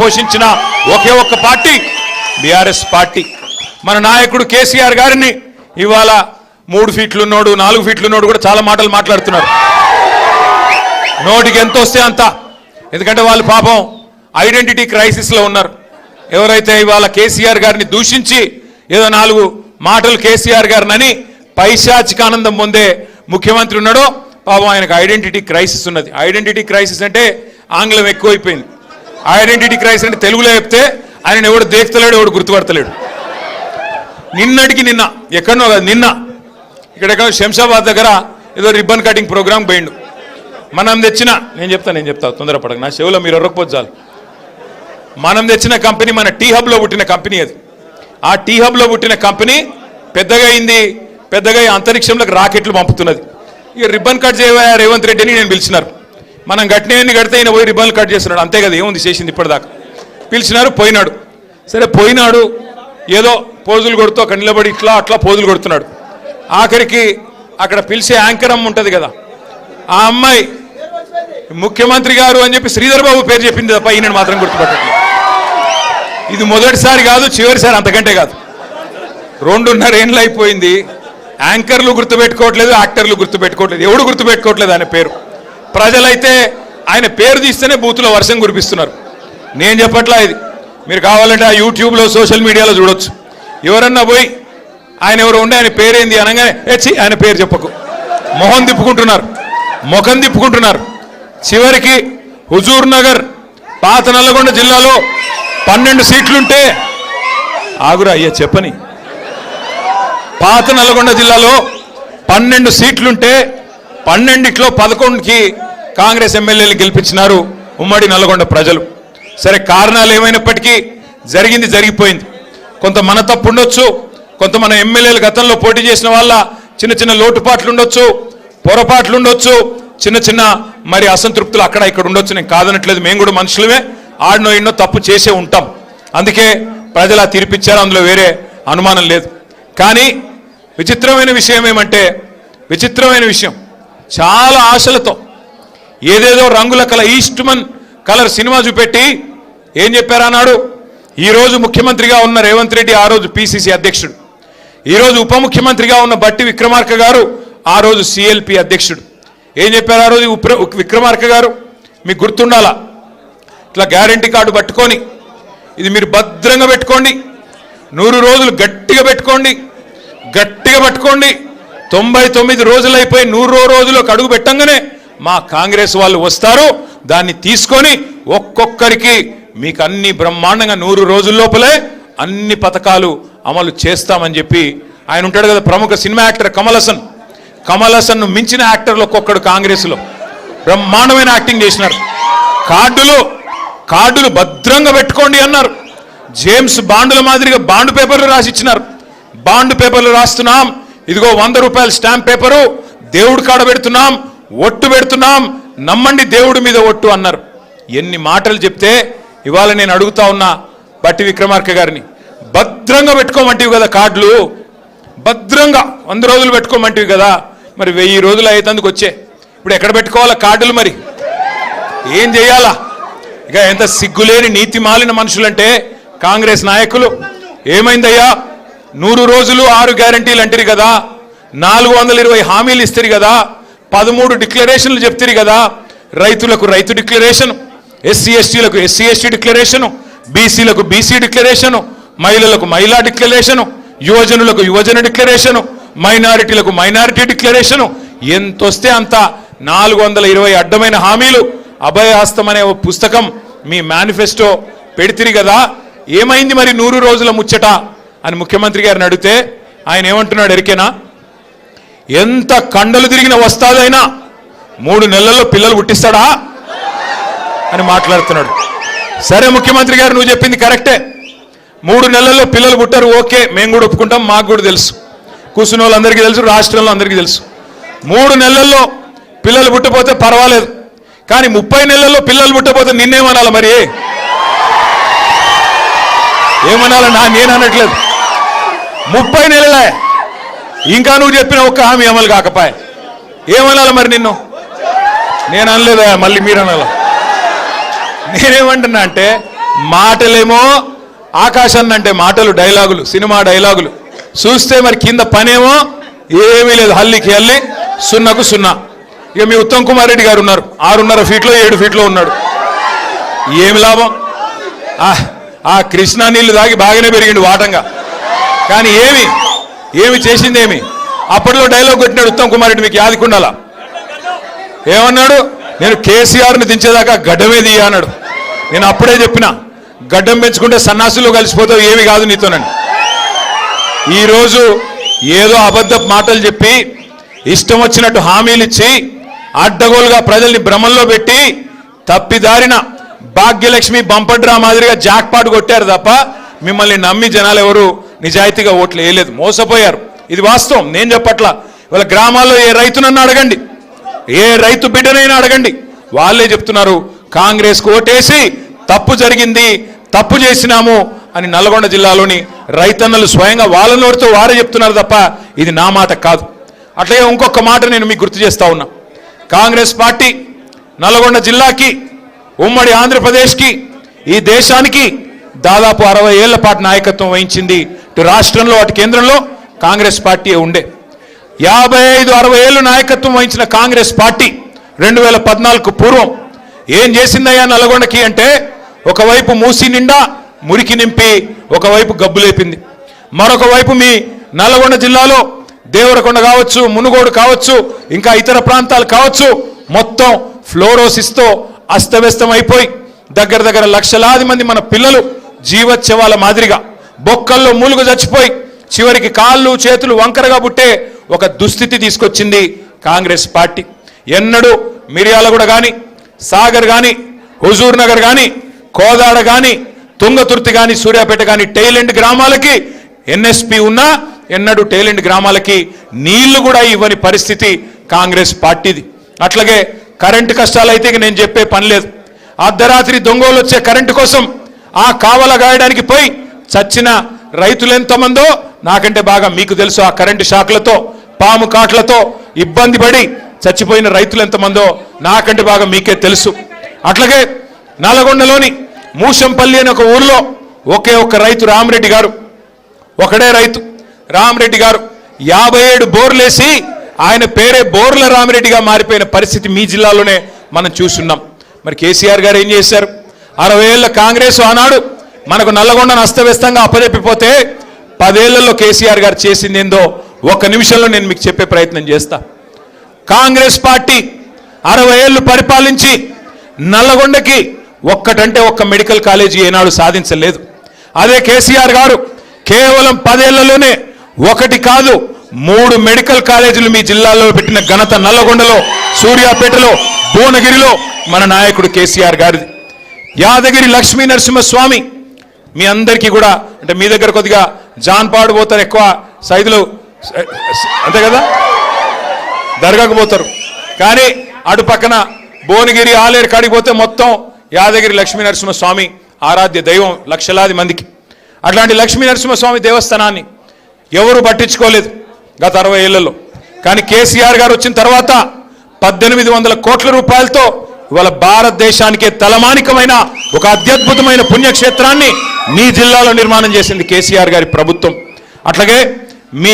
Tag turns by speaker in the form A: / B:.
A: పోషించిన ఒకే ఒక్క party BRS party. మన నాయకుడు కేసీఆర్ గారిని ఇవాళ 3 ఫీట్లున్నోడు 4 ఫీట్లున్నోడు కూడా చాలా మాటలు మాట్లాడుతున్నారు. నోటికి ఎంత వస్తే అంత. ఎందుకంటే వాళ్ళు పాపం ఐడెంటిటీ క్రైసిస్లో ఉన్నారు. ఎవరైతే ఇవాళ కేసీఆర్ గారిని దూషించి ఏదో 4 మాటలు కేసీఆర్ గారిని పైశాచిక ఆనందం పొందే ముఖ్యమంత్రి ఉన్నాడో పాపం ఆయనకు ఐడెంటిటీ క్రైసిస్ ఉన్నది. ఐడెంటిటీ క్రైసిస్ అంటే ఆంగ్లం ఎక్కువైపోయింది. ఐడెంటిటీ క్రైసిస్ అంటే తెలుగులో చెప్తే ఆయన ఎవడు దేక్తలేడు, ఎవడు గుర్తుపడతలేడు. నిన్నటికి నిన్న ఎక్కడనో కాదు, నిన్న ఇక్కడ శంషాబాద్ దగ్గర ఏదో రిబ్బన్ కటింగ్ ప్రోగ్రామ్ పోయిండు. మనం తెచ్చిన నేను చెప్తా తొందరపడక, నా చెవులో మీరు ఎర్రకపోతే చాలు. మనం తెచ్చిన కంపెనీ మన టీ హబ్లో పుట్టిన కంపెనీ అది. ఆ టీ హబ్లో పుట్టిన కంపెనీ పెద్దగా అయింది, పెద్దగా అంతరిక్షంలోకి రాకెట్లు పంపుతున్నది. ఇక రిబ్బన్ కట్ చేయవా రేవంత్ రెడ్డి అని నేను పిలిచినారు. మనం గట్టినవన్నీ కడితే ఈయన పోయి రిబ్బన్లు కట్ చేస్తున్నాడు, అంతే కదా, ఏముంది చేసింది ఇప్పటిదాకా. పిలిచినారు, పోయినాడు. సరే పోయినాడు, ఏదో పోజులు కొడుతూ అక్కడ నిలబడి ఇట్లా అట్లా పోజులు కొడుతున్నాడు. ఆఖరికి అక్కడ పిలిచే యాంకర్ అమ్మ ఉంటుంది కదా, ఆ అమ్మాయి ముఖ్యమంత్రి గారు అని చెప్పి శ్రీధర్ బాబు పేరు చెప్పింది తప్ప ఈయన మాత్రం గుర్తుపట్టట్లేదు. ఇది మొదటిసారి కాదు, చివరిసారి, అంతకంటే కాదు. 2.5 ఏళ్ళు అయిపోయింది. యాంకర్లు గుర్తుపెట్టుకోవట్లేదు, యాక్టర్లు గుర్తుపెట్టుకోవట్లేదు, ఎవడు గుర్తుపెట్టుకోవట్లేదు ఆయన పేరు. ప్రజలైతే ఆయన పేరు తీస్తేనే బూతులో వర్షం కురిపిస్తున్నారు. నేను చెప్పట్లా ఇది, మీరు కావాలంటే ఆ యూట్యూబ్లో సోషల్ మీడియాలో చూడొచ్చు. ఎవరన్నా పోయి ఆయన ఎవరు ఉండే ఆయన పేరేంది అనగానే ఆయన పేరు చెప్పకు, మొహం తిప్పుకుంటున్నారు. చివరికి హుజూర్ నగర్ పాత నల్లగొండ జిల్లాలో 12 సీట్లుంటే, ఆగురా అయ్యా చెప్పని, పాత నల్లగొండ జిల్లాలో 12 సీట్లుంటే 12లో 11కి కాంగ్రెస్ ఎమ్మెల్యేలు గెలిపించినారు ఉమ్మడి నల్లగొండ ప్రజలు. సరే, కారణాలు ఏమైనప్పటికీ జరిగింది జరిగిపోయింది. కొంత మన తప్పు ఉండొచ్చు, కొంత మన ఎమ్మెల్యేలు గతంలో పోటీ చేసిన వాళ్ళ చిన్న చిన్న లోటుపాట్లు ఉండొచ్చు, పొరపాట్లు ఉండొచ్చు, చిన్న మరి అసంతృప్తులు అక్కడ ఇక్కడ ఉండొచ్చు. నేను కాదనట్లేదు, మేము కూడా మనుషులమే, ఆడినో ఎన్నో తప్పు చేసే ఉంటాం. అందుకే ప్రజలు ఆ తీర్పిచ్చారు, అందులో వేరే అనుమానం లేదు. కానీ విచిత్రమైన విషయం ఏమంటే, విచిత్రమైన విషయం, చాలా ఆశలతో ఏదేదో రంగుల కల ఈస్ట్మన్ కలర్ సినిమా చూపెట్టి ఏం చెప్పారు అన్నాడు. ఈరోజు ముఖ్యమంత్రిగా ఉన్న రేవంత్ రెడ్డి ఆ రోజు పిసిసి అధ్యక్షుడు, ఈరోజు ఉప ముఖ్యమంత్రిగా ఉన్న బట్టి విక్రమార్క గారు ఆ రోజు సిఎల్పి అధ్యక్షుడు. ఏం చెప్పారు ఆ రోజు విక్రమార్క గారు? మీకు గుర్తుండాలా, ఇట్లా గ్యారంటీ కార్డు పట్టుకొని ఇది మీరు భద్రంగా పెట్టుకోండి, 100 రోజులు గట్టిగా పెట్టుకోండి, 99 రోజులు అయిపోయి 100వ రోజులకు అడుగు పెట్టంగానే మా కాంగ్రెస్ వాళ్ళు వస్తారు, దాన్ని తీసుకొని ఒక్కొక్కరికి మీకు అన్ని బ్రహ్మాండంగా 100 రోజుల లోపలే అన్ని పథకాలు అమలు చేస్తామని చెప్పి ఆయన ఉంటాడు కదా, ప్రముఖ సినిమా యాక్టర్ కమల్ హాసన్ మించిన యాక్టర్లు ఒక్కొక్కడు కాంగ్రెస్లో బ్రహ్మాండమైన యాక్టింగ్ చేసినారు. కార్డులు భద్రంగా పెట్టుకోండి అన్నారు. జేమ్స్ బాండుల మాదిరిగా బాండ్ పేపర్లు రాసిచ్చినారు. బాండ్ పేపర్లు రాస్తున్నాం, ఇదిగో 100 రూపాయల స్టాంప్ పేపరు, దేవుడు కాడ పెడుతున్నాం, ఒట్టు పెడుతున్నాం, నమ్మండి దేవుడి మీద ఒట్టు అన్నారు. ఎన్ని మాటలు చెప్తే ఇవాళ నేను అడుగుతా ఉన్నా బట్టి విక్రమార్క గారిని, భద్రంగా పెట్టుకోమంటివి కదా కార్డులు, భద్రంగా 100 రోజులు పెట్టుకోమంటివి కదా, మరి 1000 రోజులు అయ్యేందుకు వచ్చే ఇప్పుడు ఎక్కడ పెట్టుకోవాలా కార్డులు? మరి ఏం చేయాలా? ఇక ఎంత సిగ్గులేని నీతి మాలిన మనుషులంటే కాంగ్రెస్ నాయకులు. ఏమైందయ్యా, 100 రోజులు 6 గ్యారంటీలు అంటారు కదా, 420 హామీలు ఇస్తారు కదా, 13 డిక్లరేషన్లు చెప్తారు కదా, రైతులకు రైతు డిక్లరేషన్, ఎస్సీ ఎస్టీలకు ఎస్సీ ఎస్టీ డిక్లరేషను, బీసీలకు బీసీ డిక్లరేషను, మహిళలకు మహిళా డిక్లరేషను, యువజనులకు యువజన డిక్లరేషను, మైనారిటీలకు మైనారిటీ డిక్లరేషను, ఎంతొస్తే అంత 420 అడ్డమైన హామీలు, అభయహస్తం అనే పుస్తకం మీ మేనిఫెస్టో పెడితిరి కదా, ఏమైంది మరి 100 రోజుల ముచ్చట అని ముఖ్యమంత్రి గారిని అడిగితే ఆయన ఏమంటున్నాడు ఎరికేనా? ఎంత కండలు తిరిగిన వస్తాదైనా 3 నెలల్లో పిల్లలు పుట్టిస్తాడా అని మాట్లాడుతున్నాడు. సరే ముఖ్యమంత్రి గారు, నువ్వు చెప్పింది కరెక్టే, 3 నెలల్లో పిల్లలు పుట్టారు, ఓకే, మేము కూడా ఒప్పుకుంటాం, మాకు కూడా తెలుసు, కూర్చున్న వాళ్ళందరికీ తెలుసు, రాష్ట్రంలో అందరికీ తెలుసు. 3 నెలల్లో పిల్లలు పుట్టపోతే పర్వాలేదు, కానీ 30 నెలల్లో పిల్లలు పుట్టపోతే నిన్నేమనాలి? మరి ఏమనాలన్నా? నేను అనట్లేదు, 30 నెలలే ఇంకా నువ్వు చెప్పిన ఒక్క హామీ అమలు కాకపాయే, ఏమనాలి మరి నిన్ను? నేను అనలేదా, మళ్ళీ మీరు అనాల? నేనేమంటున్నా అంటే మాటలేమో ఆకాశాన్ని అంటే మాటలు డైలాగులు, సినిమా డైలాగులు చూస్తే మరి కింద పనేమో ఏమీ లేదు, హల్లికి హల్లి, సున్నకు సున్నా. ఇక మీ ఉత్తమ్ కుమార్ రెడ్డి గారు ఉన్నారు, 6.5 ఫీట్లో 7 ఫీట్లో ఉన్నాడు. ఏమి లాభం? ఆ కృష్ణా నీళ్లు తాగి బాగానే పెరిగిండు వాటంగా, కానీ ఏమి చేసిందేమి? అప్పట్లో డైలాగ్ కొట్టినాడు ఉత్తమ్ కుమార్ రెడ్డి, మీకు యాదికుండాలా? ఏమన్నాడు? నేను కేసీఆర్ని దించేదాకా గడ్డమే దియ్య అన్నాడు. నేను అప్పుడే చెప్పిన, గడ్డం పెంచుకుంటే సన్నాసులు కలిసిపోతావు, ఏమి కాదు నీతోనని. ఈరోజు ఏదో అబద్ధపు మాటలు చెప్పి ఇష్టం వచ్చినట్టు హామీలు ఇచ్చి అడ్డగోలుగా ప్రజల్ని భ్రమంలో పెట్టి తప్పిదారిన భాగ్యలక్ష్మి బంపడ్రా మాదిరిగా జాక్పాట్ కొట్టారు తప్ప మిమ్మల్ని నమ్మి జనాలు ఎవరు నిజాయితీగా ఓట్లు వేయలేదు, మోసపోయారు. ఇది వాస్తవం, నేను చెప్పట్లా. వాళ్ళ గ్రామాల్లో ఏ రైతునన్నా అడగండి, ఏ రైతు బిడ్డనైనా అడగండి, వాళ్ళే చెప్తున్నారు కాంగ్రెస్కు ఓటేసి తప్పు జరిగింది, తప్పు చేసినాము అని నల్గొండ జిల్లాలోని రైతన్నలు స్వయంగా వాళ్ళ నోటితో వారే చెప్తున్నారు తప్ప ఇది నా మాట కాదు. అట్లాగే ఇంకొక మాట నేను మీకు గుర్తు చేస్తా ఉన్నా. కాంగ్రెస్ పార్టీ నల్గొండ జిల్లాకి, ఉమ్మడి ఆంధ్రప్రదేశ్కి, ఈ దేశానికి దాదాపు 60 ఏళ్ల పాటు నాయకత్వం వహించింది. ఇటు రాష్ట్రంలో అటు కేంద్రంలో కాంగ్రెస్ పార్టీ ఉండే. 55-60 ఏళ్ళు నాయకత్వం వహించిన కాంగ్రెస్ పార్టీ 2014కు పూర్వం ఏం చేసిందయ్యా నల్గొండకి అంటే, ఒకవైపు మూసి నిండా మురికి నింపి ఒకవైపు గబ్బు లేపింది. మరొక వైపు మీ నల్గొండ జిల్లాలో దేవరకొండ కావచ్చు, మునుగోడు కావచ్చు, ఇంకా ఇతర ప్రాంతాలు కావచ్చు, మొత్తం ఫ్లోరోసిస్తో అస్తవ్యస్తం అయిపోయి దగ్గర లక్షలాది మంది మన పిల్లలు జీవోత్సవాల మాదిరిగా బొక్కల్లో మూలుగు చచ్చిపోయి చివరికి కాళ్ళు చేతులు వంకరగా పుట్టే ఒక దుస్థితి తీసుకొచ్చింది కాంగ్రెస్ పార్టీ. ఎన్నడూ మిర్యాలగూడ కానీ, సాగర్ కానీ, హుజూర్ నగర్ కానీ, కోదాడ కానీ, తుంగతుర్తి కానీ, సూర్యాపేట కానీ టైలెండ్ గ్రామాలకి ఎన్ఎస్పి ఉన్నా ఎన్నడూ టైలెండ్ గ్రామాలకి నీళ్లు కూడా ఇవ్వని పరిస్థితి కాంగ్రెస్ పార్టీది. అట్లాగే కరెంటు కష్టాలైతే నేను చెప్పే పని లేదు. అర్ధరాత్రి దొంగలు వచ్చే కరెంటు కోసం ఆ కావల గాయడానికి పోయి చచ్చిన రైతులు ఎంతమందో నాకంటే బాగా మీకు తెలుసు. ఆ కరెంటు షాక్లతో, పాము కాట్లతో ఇబ్బంది పడి చచ్చిపోయిన రైతులు ఎంతమందో నాకంటే బాగా మీకే తెలుసు. అట్లాగే నల్గొండలోని మూషంపల్లి అనే ఒక ఊరిలో ఒకే ఒక్క రైతు రామరెడ్డి గారు, ఒకడే రైతు రామరెడ్డి గారు 57 బోర్లేసి ఆయన పేరే బోర్ల రామరెడ్డిగా మారిపోయిన పరిస్థితి మీ జిల్లాలోనే మనం చూస్తున్నాం. మరి కేసీఆర్ గారు ఏం చేశారు? 60 ఏళ్ల కాంగ్రెస్ ఆనాడు మనకు నల్లగొండను అస్తవ్యస్తంగా అప్పజెప్పిపోతే 10 ఏళ్లలో కేసీఆర్ గారు చేసింది ఏందో 1 నిమిషంలో నేను మీకు చెప్పే ప్రయత్నం చేస్తా. కాంగ్రెస్ పార్టీ 60 ఏళ్లు పరిపాలించి నల్లగొండకి ఒక్కటంటే ఒక్క మెడికల్ కాలేజీ ఏనాడు సాధించలేదు. అదే కేసీఆర్ గారు కేవలం 10 ఏళ్లలోనే 1 కాదు 3 మెడికల్ కాలేజీలు మీ జిల్లాలో పెట్టిన ఘనత నల్లగొండలో, సూర్యాపేటలో, భువనగిరిలో మన నాయకుడు కేసీఆర్ గారిది. యాదగిరి లక్ష్మీ నరసింహస్వామి మీ అందరికీ కూడా, అంటే మీ దగ్గర కొద్దిగా జాన్పాడు పోతారు ఎక్కువ సైదులు, అంతే కదా, దర్గాకు పోతారు. కానీ అటు పక్కన భువనగిరి ఆలేరు కాడికి పోతే మొత్తం యాదగిరి లక్ష్మీ నరసింహస్వామి ఆరాధ్య దైవం లక్షలాది మందికి. అట్లాంటి లక్ష్మీ నరసింహస్వామి దేవస్థానాన్ని ఎవరు పట్టించుకోలేదు గత 60 ఏళ్లలో. కానీ కేసీఆర్ గారు వచ్చిన తర్వాత 1800 కోట్ల రూపాయలతో ఇవాళ భారతదేశానికే తలమానికమైన ఒక అత్యద్భుతమైన పుణ్యక్షేత్రాన్ని మీ జిల్లాలో నిర్మాణం చేసింది కేసీఆర్ గారి ప్రభుత్వం. అట్లాగే మీ